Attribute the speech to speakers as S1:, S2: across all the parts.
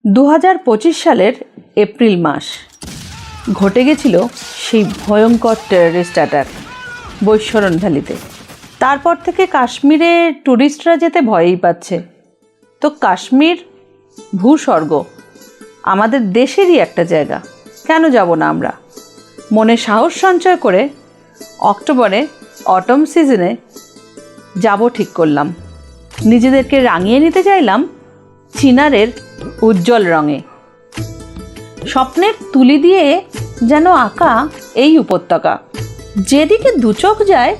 S1: 2025 সালের এপ্রিল মাস ঘটে গেছিল সেই ভয়ঙ্কর টেররিস্ট অ্যাটাক বৈশ্বরণ ভ্যালিতে। তারপর থেকে কাশ্মীরে ট্যুরিস্টরা যেতে ভয়ই পাচ্ছে। তো কাশ্মীর ভূস্বর্গ, আমাদের দেশেরই একটা জায়গা, কেন যাব না আমরা? মনে সাহস সঞ্চয় করে অক্টোবরে অটম সিজনে যাব ঠিক করলাম। নিজেদেরকে রাঙিয়ে নিতে চাইলাম চিনারের উজ্জ্বল রঙে। স্বপ্নের তুলি দিয়ে যেন আঁকা এই উপত্যকা, যেদিকে দুচোখ যায়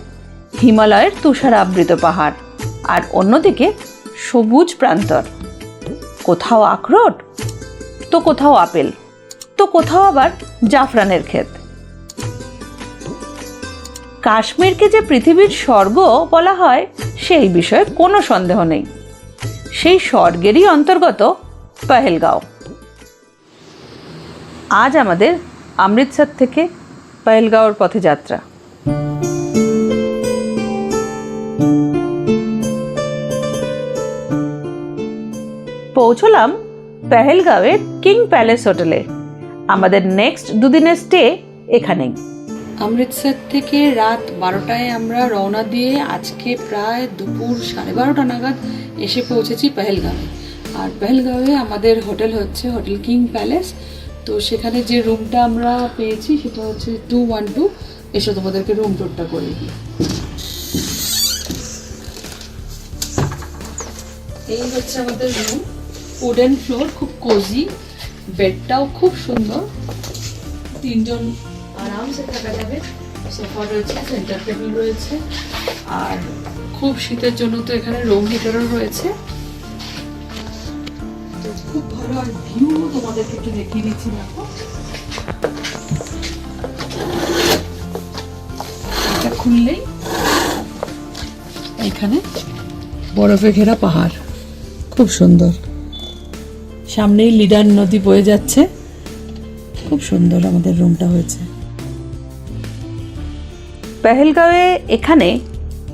S1: হিমালয়ের তুষারাবৃত পাহাড়, আর অন্যদিকে সবুজ প্রান্তর। কোথাও আখরোট, তো কোথাও আপেল, তো কোথাও আবার জাফরানের ক্ষেত। কাশ্মীরকে যে পৃথিবীর স্বর্গ বলা হয় সেই বিষয়ে কোনো সন্দেহ নেই। সেই স্বর্গেরই অন্তর্গত পহেলগাঁও। আজ আমাদের অমৃতসর থেকে পহেলগাঁওর পথে যাত্রা। পৌঁছলাম পহেলগাঁওয়ের কিং প্যালেস হোটেলে। আমাদের নেক্সট দুদিনের স্টে এখানেই।
S2: অমৃতসর থেকে রাত 12টায় আমরা রওনা দিয়ে আজকে প্রায় দুপুর 12:30 নাগাদ এসে পৌঁছেছি পহেলগাঁওয়ে। আর পহেলগাঁওয়ে আমাদের হোটেল হচ্ছে হোটেল কিং প্যালেস। তো সেখানে যে রুমটা আমরা পেয়েছি সেটা হচ্ছে 212। এসে তোমাদেরকে রুম টুরটা করে দিই। এই হচ্ছে আমাদের রুম, উডেন ফ্লোর, খুব কোজি, বেডটাও খুব সুন্দর, 3 জন আরামসে থাকা যাবে। সোফা রয়েছে, সেন্টার টেবিল রয়েছে, আর খুব শীতের জন্য তো এখানে রুম হিটারও রয়েছে। খুব ভালো। আর ভিউ তোমাদেরকে একটু দেখিয়ে দিচ্ছি। দেখো, এটা খুললেই এখানে বরফে ঘেরা পাহাড়, খুব সুন্দর। সামনেই লিডার নদী বয়ে যাচ্ছে, খুব সুন্দর আমাদের রুমটা হয়েছে।
S1: পহেলগাঁওয়ে এখানে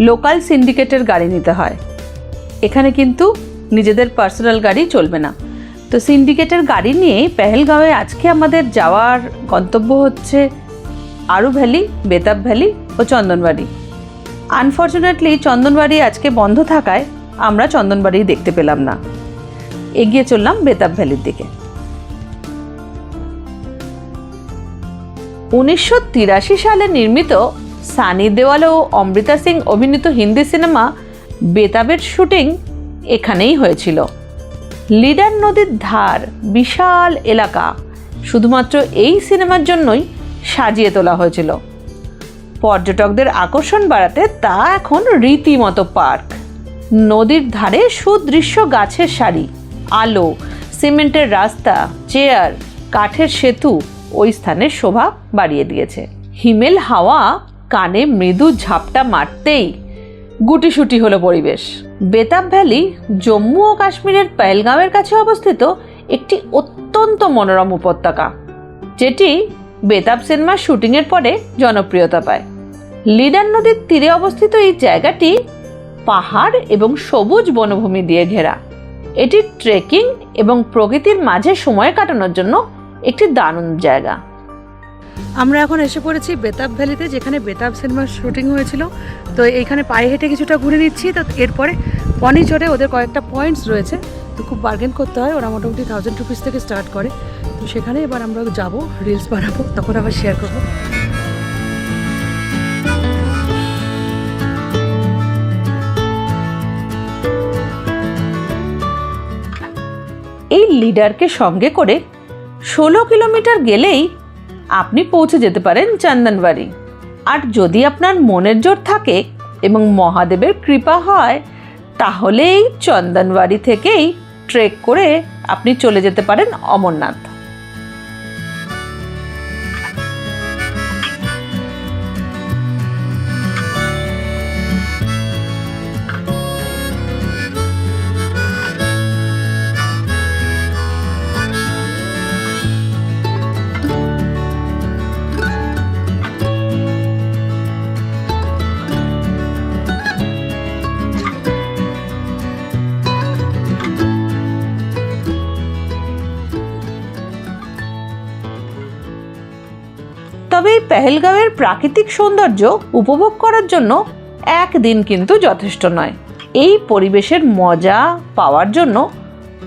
S1: লোকাল সিন্ডিকেটের গাড়ি নিতে হয়। এখানে কিন্তু নিজেদের পার্সোনাল গাড়ি চলবে না। তো সিন্ডিকেটের গাড়ি নিয়ে পহেলগাঁওয়ে আজকে আমাদের যাওয়ার গন্তব্য হচ্ছে আরু ভ্যালি, বেতাব ভ্যালি ও চন্দনবাড়ি। আনফর্চুনেটলি চন্দনবাড়ি আজকে বন্ধ থাকায় আমরা চন্দনবাড়ি দেখতে পেলাম না। এগিয়ে চললাম বেতাব ভ্যালির দিকে। 1983 সালে নির্মিত সানি দেওয়াল ও অমৃতা সিং অভিনীত হিন্দি সিনেমা বেতাবের শুটিং এখানেই হয়েছিল। লিডার নদীর ধার, বিশাল এলাকা শুধুমাত্র এই সিনেমার জন্যই সাজিয়ে তোলা হয়েছিল। পর্যটকদের আকর্ষণ বাড়াতে তা এখন রীতিমতো পার্ক। নদীর ধারে সুদৃশ্য গাছের সারি, আলো, সিমেন্টের রাস্তা, চেয়ার, কাঠের সেতু ওই স্থানের শোভা বাড়িয়ে দিয়েছে। হিমেল হাওয়া কানে মৃদু ঝাপটা মারতেই গুটিসুটি হলো পরিবেশ। বেতাব ভ্যালি জম্মু ও কাশ্মীরের পহেলগাঁওয়ের কাছে অবস্থিত একটি অত্যন্ত মনোরম উপত্যকা, যেটি বেতাব সিনেমার শুটিংয়ের পরে জনপ্রিয়তা পায়। লিডার নদীর তীরে অবস্থিত এই জায়গাটি পাহাড় এবং সবুজ বনভূমি দিয়ে ঘেরা। এটি ট্রেকিং এবং প্রকৃতির মাঝে সময় কাটানোর জন্য একটি দারুণ জায়গা।
S2: আমরা এখন এসে পড়েছি বেতাব ভ্যালিতে, যেখানে বেতাব সিনেমার শুটিং হয়েছিল। তো এইখানে পায়ে হেঁটে কিছুটা ঘুরে নিচ্ছি। তো এরপরে পনি চড়ে ওদের কয়েকটা পয়েন্টস রয়েছে, তো খুব বার্গেন করতে হয়। ওরা মোটামুটি 1000 রুপিস থেকে স্টার্ট করে। তো সেখানে এবার আমরা যাব, রিলস বানাবো, তখন আবার শেয়ার করবো।
S1: এই লিডারকে সঙ্গে করে 16 কিলোমিটার গেলেই আপনি পৌঁছে যেতে পারেন চন্দনবাড়ি। আর যদি আপনার মনের জোর থাকে এবং মহাদেবের কৃপা হয়, তাহলে এই চন্দনবাড়ি থেকেই ট্রেক করে আপনি চলে যেতে পারেন অমরনাথ। তবে এই পেহেলগাঁওয়ের প্রাকৃতিক সৌন্দর্য উপভোগ করার জন্য একদিন কিন্তু যথেষ্ট নয়। এই পরিবেশের মজা পাওয়ার জন্য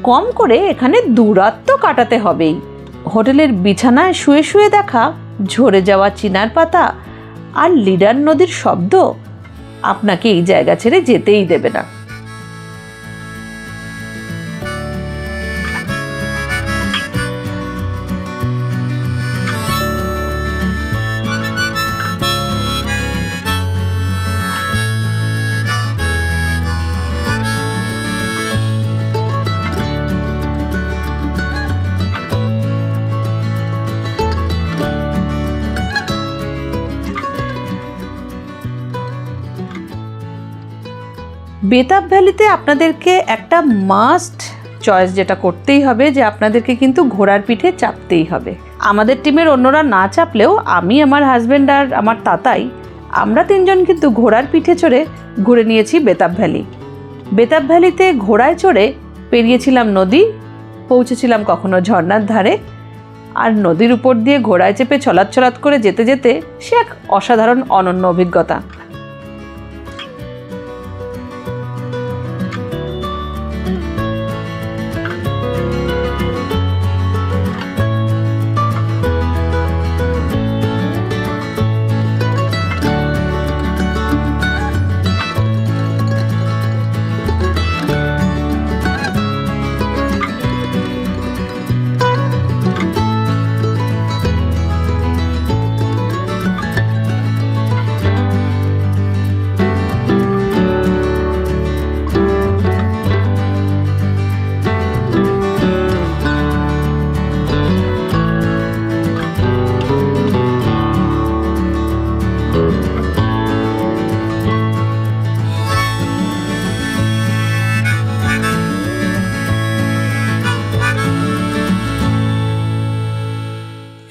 S1: কম করে এখানে 2 রাত তো কাটাতে হবেই। হোটেলের বিছানায় শুয়ে শুয়ে দেখা ঝরে যাওয়া চিনার পাতা আর লিডার নদীর শব্দ আপনাকে এই জায়গা ছেড়ে যেতেই দেবে না। বেতাব ভ্যালিতে আপনাদেরকে একটা মাস্ট চয়েস যেটা করতেই হবে, যে আপনাদেরকে কিন্তু ঘোড়ার পিঠে চাপতেই হবে। আমাদের টিমের অন্যরা না চাপলেও আমি, আমার হাজব্যান্ড আর আমার তাতাই, আমরা 3 জন কিন্তু ঘোড়ার পিঠে চড়ে ঘুরে নিয়েছি বেতাব ভ্যালি। বেতাব ভ্যালিতে ঘোড়ায় চড়ে পেরিয়েছিলাম নদী, পৌঁছেছিলাম কখনো ঝর্ণার ধারে, আর নদীর উপর দিয়ে ঘোড়ায় চেপে চলাৎ করে যেতে যেতে সে এক অসাধারণ অনন্য অভিজ্ঞতা।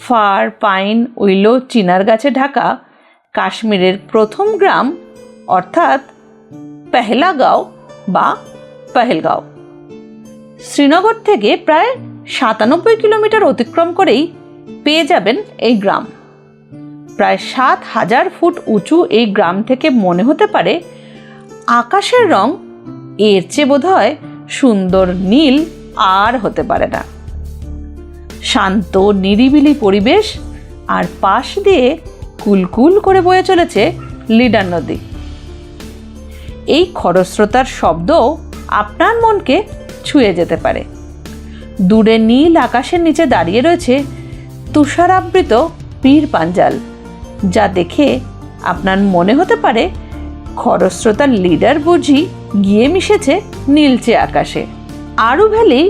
S1: ফার, পাইন, উইলো, চিনার গাছে ঢাকা কাশ্মীরের প্রথম গ্রাম অর্থাৎ পেহলাগাঁও বা পেহেলগাঁও। শ্রীনগর থেকে প্রায় 97 কিলোমিটার অতিক্রম করেই পেয়ে যাবেন এই গ্রাম। প্রায় 7000 ফুট উঁচু এই গ্রাম থেকে মনে হতে পারে আকাশের রং এর চেয়ে বোধহয় সুন্দর নীল আর হতে পারে না। শান্ত নিরিবিলি পরিবেশ, আর পাশ দিয়ে কুলকুল করে বয়ে চলেছে লিডার নদী। এই খরস্রোতার শব্দ আপনার মনকে ছুঁয়ে যেতে পারে। দূরে নীল আকাশের নিচে দাঁড়িয়ে রয়েছে তুষারাবৃত পীর পাঞ্জাল, যা দেখে আপনার মনে হতে পারে খরস্রোতার লিডার বুঝি গিয়ে মিশেছে নীলচে আকাশে। আরু ভ্যালি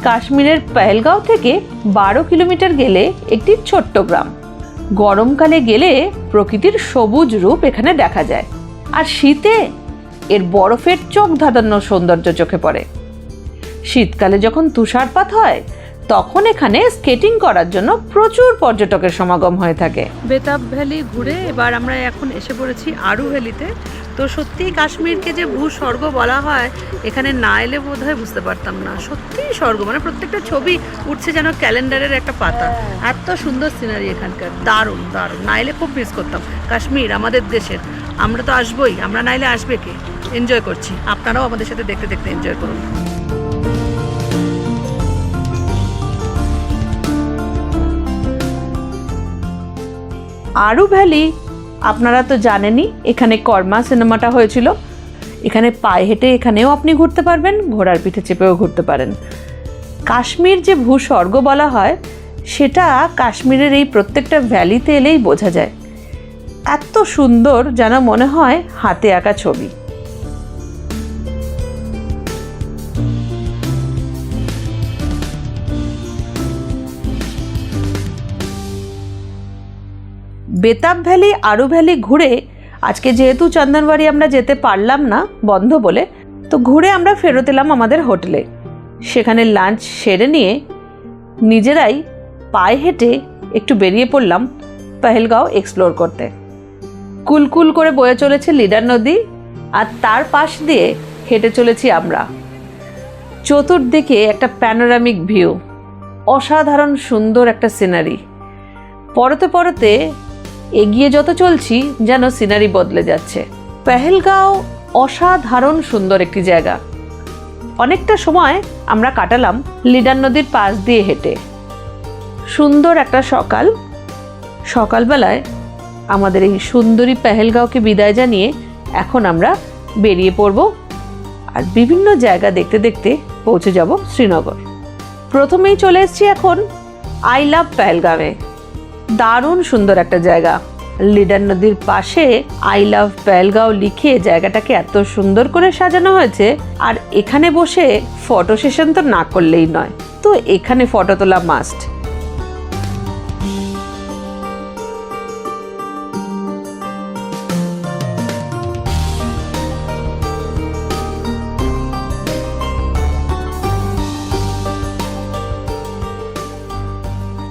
S1: কাশ্মীরের পেহেলগাঁও থেকে 12 কিলোমিটার গেলে একটি ছোট্ট গ্রাম। গরমকালে গেলে প্রকৃতির সবুজ রূপ এখানে দেখা যায়, আর শীতে এর বরফের চোখ ধাঁধানো সৌন্দর্য চোখে পড়ে। শীতকালে যখন তুষারপাত হয় তখন এখানে স্কেটিং করার জন্য প্রচুর পর্যটকের সমাগম হয়ে থাকে।
S2: বেতাব ভ্যালি ঘুরে এবার আমরা এখন এসে পড়েছি আরু ভ্যালিতে। তো সত্যিই কাশ্মীরকে যে ভূস্বর্গ বলা হয়, এখানে না এলে বোধহয় বুঝতে পারতাম না। সত্যিই স্বর্গ, মানে প্রত্যেকটা ছবি উঠছে যেন ক্যালেন্ডারের একটা পাতা। এত সুন্দর সিনারি এখানকার, দারুণ দারুণ। না এলে খুব মিস করতাম কাশ্মীর, আমাদের দেশের। আমরা তো আসবোই, আমরা না এলে আসবে কে? এনজয় করছি, আপনারাও আমাদের সাথে দেখতে দেখতে এনজয় করুন।
S1: আরু ভ্যালি আপনারা তো জানেনই, এখানে কর্মা সিনেমাটা হয়েছিল। এখানে পায়ে হেঁটে এখানেও আপনি ঘুরতে পারবেন, ঘোড়ার পিঠে চেপেও ঘুরতে পারেন। কাশ্মীর যে ভূস্বর্গ বলা হয় সেটা কাশ্মীরের এই প্রত্যেকটা ভ্যালিতে এলেই বোঝা যায়। এত সুন্দর যেন মনে হয় হাতে আঁকা ছবি। বেতাব ভ্যালি, আরু ভ্যালি ঘুরে আজকে যেহেতু চন্দনবাড়ি আমরা যেতে পারলাম না বন্ধ বলে, তো ঘুরে আমরা ফেরত এলাম আমাদের হোটেলে। সেখানে লাঞ্চ সেরে নিয়ে নিজেরাই পায়ে হেঁটে একটু বেরিয়ে পড়লাম পেহেলগাঁও এক্সপ্লোর করতে। কুলকুল করে বয়ে চলেছে লিডার নদী, আর তার পাশ দিয়ে হেঁটে চলেছি আমরা। চতুর্দিকে একটা প্যানোরামিক ভিউ, অসাধারণ সুন্দর একটা সিনারি। পরতে পরতে এগিয়ে যত চলছি যেন সিনারি বদলে যাচ্ছে। পেহেলগাঁও অসাধারণ সুন্দর একটি জায়গা। অনেকটা সময় আমরা কাটালাম লিডার নদীর পাশ দিয়ে হেঁটে। সুন্দর একটা সকালবেলায় আমাদের এই সুন্দরী পেহেলগাঁওকে বিদায় জানিয়ে এখন আমরা বেরিয়ে পড়ব আর বিভিন্ন জায়গা দেখতে দেখতে পৌঁছে যাব শ্রীনগর। প্রথমেই চলে এসেছি এখন আই লাভ পেহেলগাঁওয়ে। দারুণ সুন্দর একটা জায়গা। লিডার নদীর পাশে আই লাভ পেহেলগাঁও লিখে জায়গাটাকে এত সুন্দর করে সাজানো হয়েছে। আর এখানে বসে ফটো সেশন তো না করলেই নয়, তো এখানে ফটো তোলা মাস্ট।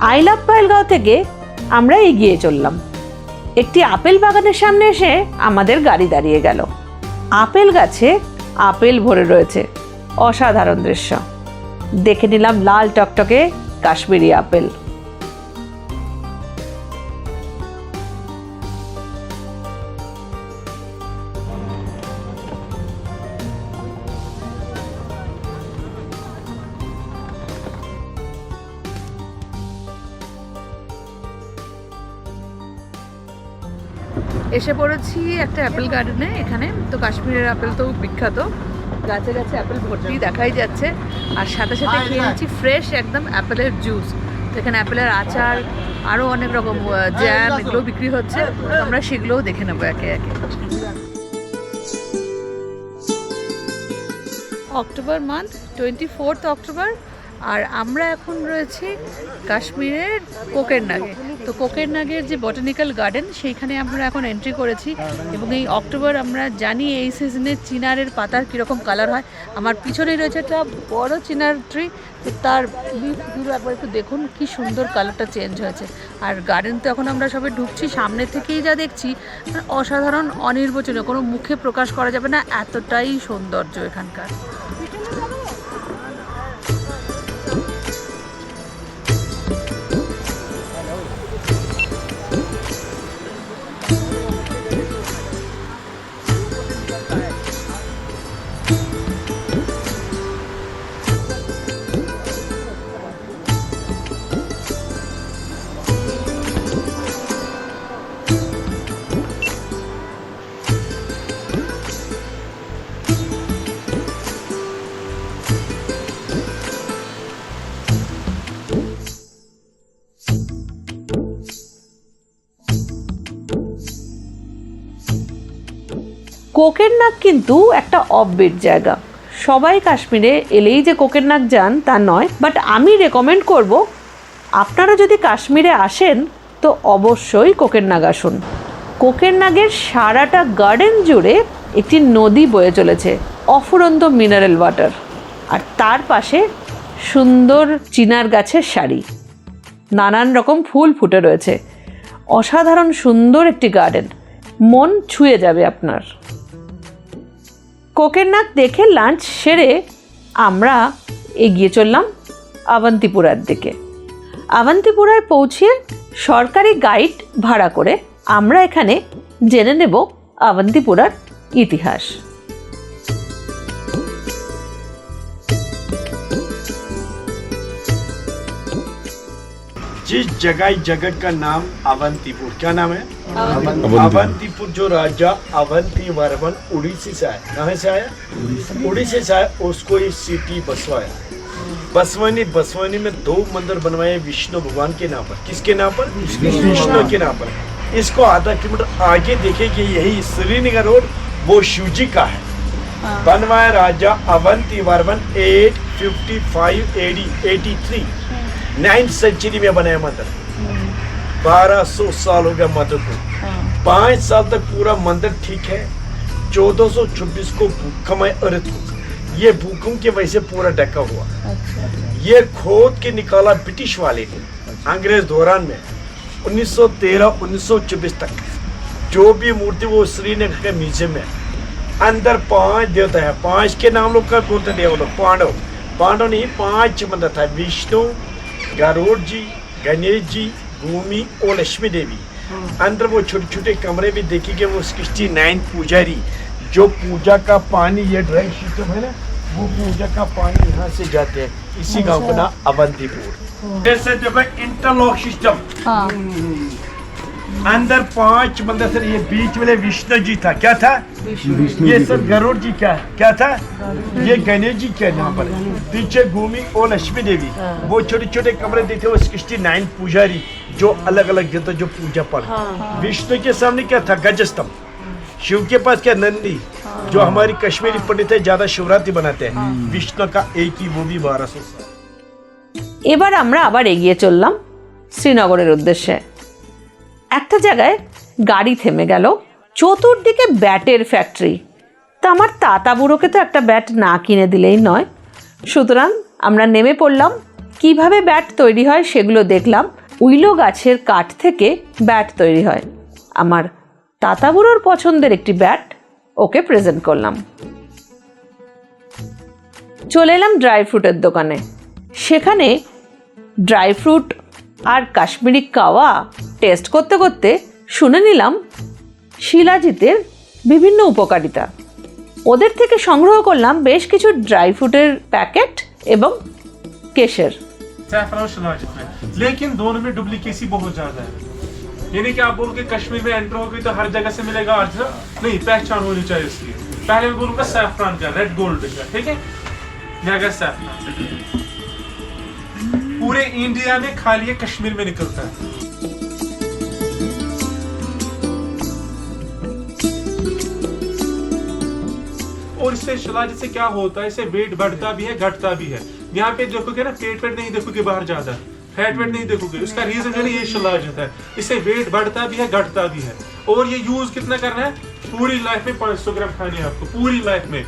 S1: আই লাভ পেহেলগাঁও থেকে আমরা এগিয়ে চললাম। একটি আপেল বাগানের সামনে এসে আমাদের গাড়ি দাঁড়িয়ে গেল। আপেল গাছে আপেল ভরে রয়েছে, অসাধারণ দৃশ্য। দেখে নিলাম লাল টকটকে কাশ্মীরি আপেল। এসে পড়েছি একটা অ্যাপেল গার্ডেনে। এখানে তো কাশ্মীরের আপেল তো বিখ্যাত, গাছে গাছে অ্যাপেল ভর্তি দেখাই যাচ্ছে। আর সাথে সাথে খেয়ে নিচ্ছি ফ্রেশ একদম অ্যাপেলের জুস। তো এখানে অ্যাপেলের আচার, আরও অনেক রকম জ্যাম, এগুলো বিক্রি হচ্ছে। আমরা সেগুলোও দেখে নেবো একে একে। অক্টোবর মান্থ, 24 অক্টোবর, আর আমরা এখন রয়েছি কাশ্মীরের কোকেরনাগে। তো কোকেরনাগের যে বটানিক্যাল গার্ডেন, সেইখানে আমরা এখন এন্ট্রি করেছি। এবং এই অক্টোবর আমরা জানি এই সিজনে চিনারের পাতার কীরকম কালার হয়। আমার পিছনেই রয়েছে একটা বড় চিনার ট্রি, তার লিফগুলো একবার একটু দেখুন কি সুন্দর কালারটা চেঞ্জ হয়েছে। আর গার্ডেন তো এখন আমরা সবে ঢুকছি, সামনে থেকেই যা দেখছি অসাধারণ, অনির্বচনীয়, কোনো মুখে প্রকাশ করা যাবে না, এতটাই সৌন্দর্য এখানকার। কোকেরনাগ কিন্তু একটা অফবিট জায়গা। সবাই কাশ্মীরে এলেই যে কোকেরনাগ যান তা নয়, বাট আমি রেকমেন্ড করব আপনারা যদি কাশ্মীরে আসেন তো অবশ্যই কোকেরনাগ আসুন। কোকেরনাগের সারাটা গার্ডেন জুড়ে একটি নদী বয়ে চলেছে, অফুরন্ত মিনারেল ওয়াটার। আর তার পাশে সুন্দর চিনার গাছের সারি, নানান রকম ফুল ফুটে রয়েছে। অসাধারণ সুন্দর একটি গার্ডেন, মন ছুঁয়ে যাবে আপনার। কোকেরনাগ দেখে লাঞ্চ সেরে আমরা এগিয়ে চললাম অবন্তিপুরার দিকে। অবন্তিপুরায় পৌঁছে সরকারি গাইড ভাড়া করে আমরা এখানে জেনে নেব অবন্তিপুরার ইতিহাস।
S3: जिस जगह का नाम अवंतीपुर, क्या नाम है? अवंतीपुर। जो राजा अवंती वर्मन उड़ीसी से आया, कहाँ से आया? उड़ीसी से आया, उसको ये सिटी बसवाया। बसवानी में 2 मंदिर बनवाए विष्णु भगवान के नाम पर। किसके नाम पर? विष्णु के नाम पर। इसको आधा किलोमीटर आगे देखेंगे, यही श्रीनगर रोड वो शिवजी का है। बनवाया राजा Avanti Varman 855 AD 83 9th century में बनाया मंदिर। 1200 साल हो गया मंदिर को। 5 साल तक पूरा मंदिर ठीक है। 1426 को भूकंप आया अर्थ को, ये भूकंप की वजह से पूरा ढका हुआ। ये खोद के निकाला ब्रिटिश वाले ने अंग्रेज दौरान में 1913-1924 तक। जो भी मूर्ति वो श्रीनगर के म्यूजियम में। अंदर 5 देवता है, 5 के नाम लोग का बोलते देवता। पांडव नहीं, 5 मंदिर था। विष्णु, गरुड़ जी, गणेश जी, भूमि और लक्ष्मी देवी। अंदर वो छोटे छोटे कमरे भी देखेंगे, वो 69 पुजारी जो पूजा का पानी, ये ड्राई सिस्टम है ना, वो पूजा का पानी यहाँ से जाते हैं, इसी गांव का नाम अवंतीपुर। जैसे देखो इंटरलॉक सिस्टम, अंदर 5 मंदिर सर, ये बीच वाले विष्णु जी था, क्या था ये सर गरुड़ जी, क्या था ये गणेश जी क्या यहाँ पर, पीछे भूमि और लक्ष्मी देवी, वो छोटे छोटे कमरे देते, वो 69 पुजारी जो अलग अलग देते जो पूजा पर। विष्णु के सामने क्या था गजस्तंभ, शिव के पास क्या नंदी, जो हमारी कश्मीरी पंडित है ज्यादा शिवरात्रि बनाते हैं, विष्णु का एक ही, वो भी 1200 साल।
S1: এবার আমরা আবার এগিয়ে চললাম শ্রীনগরের উদ্দেশ্যে। একটা জায়গায় গাড়ি থেমে গেল, চতুর্দিকে ব্যাটের ফ্যাক্টরি। তা আমার তাতা বুড়োকে তো একটা ব্যাট না কিনে দিলেই নয়, সুতরাং আমরা নেমে পড়লাম। কিভাবে ব্যাট তৈরি হয় সেগুলো দেখলাম। উইলো গাছের কাঠ থেকে ব্যাট তৈরি হয়। আমার তাতা বুড়োর পছন্দের একটি ব্যাট ওকে প্রেজেন্ট করলাম। চলে এলাম ড্রাই ফ্রুটের দোকানে। সেখানে ড্রাই ফ্রুট আর কাশ্মীরি কাওয়া টেস্ট করতে করতে শুনে নিলাম শিলাজিতের বিভিন্ন উপকারিতা। ওদের থেকে সংগ্রহ করলাম বেশ কিছু ড্রাই ফ্রুটের প্যাকেট এবং কেশর।
S4: सैफरन शिलाजित में, लेकिन दोनों में डुप्लीकेसी बहुत ज्यादा है। यानी कि आप बोलोगे कश्मीर में एंटर हो गई तो हर जगह से मिलेगा अर्जुन, नहीं, पहचान होनी चाहिए इसकी। पहले मैं बोलूंगा सैफरन का, रेड गोल्ड का, ठीक है, यहाँ का सैफरन पूरे इंडिया में खाली ये कश्मीर में निकलता है। और इससे शिलाजित से क्या होता है, इससे वेट बढ़ता भी है घटता भी है। यहाँ पे देखोगे ना, पेट वेट नहीं देखोगे बाहर ज्यादा, फैट वेट नहीं देखोगे, उसका रीजन है ना ये शिलाजित है। इससे वेट बढ़ता भी है घटता भी है। और ये यूज कितना करना है, पूरी लाइफ में 500 ग्राम खानी है आपको, पूरी लाइफ में।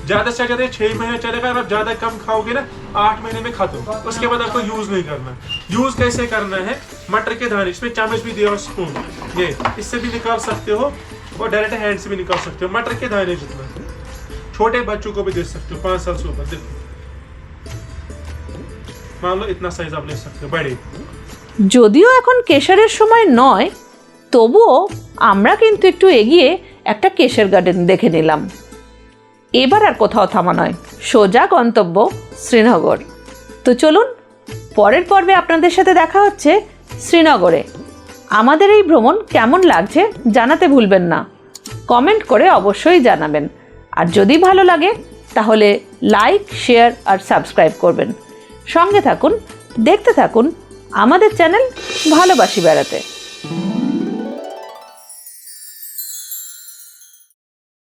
S4: ज्यादा से ज्यादा 6 महीने चलेगा, अगर आप ज्यादा कम खाओगे ना 8 महीने में खत्म, उसके बाद आपको यूज नहीं करना। यूज कैसे करना है, मटर के दाने, इसमें चम्मच भी दिया स्पून, ये इससे भी निकाल सकते हो और डायरेक्ट हैंड से भी निकाल सकते हो। मटर के दाने जितना, छोटे बच्चों को भी दे सकते हो 5 साल से ऊपर, देखो मान लो इतना साइज आप ले सकते हो बड़े।
S1: যদিও এখন কেশরের সময় নয়, তবুও আমরা কিন্তু একটু এগিয়ে একটা কেশর গার্ডেন দেখে নিলাম। এবার আর কোথাও থামা নয়, সোজা গন্তব্য শ্রীনগর। তো চলুন, পরের পর্বে আপনাদের সাথে দেখা হচ্ছে শ্রীনগরে। আমাদের এই ভ্রমণ কেমন লাগছে জানাতে ভুলবেন না, কমেন্ট করে অবশ্যই জানাবেন। আর যদি ভালো লাগে তাহলে লাইক, শেয়ার আর সাবস্ক্রাইব করবেন। সঙ্গে থাকুন, দেখতে থাকুন আমাদের চ্যানেল ভালোবাসি বেড়াতে।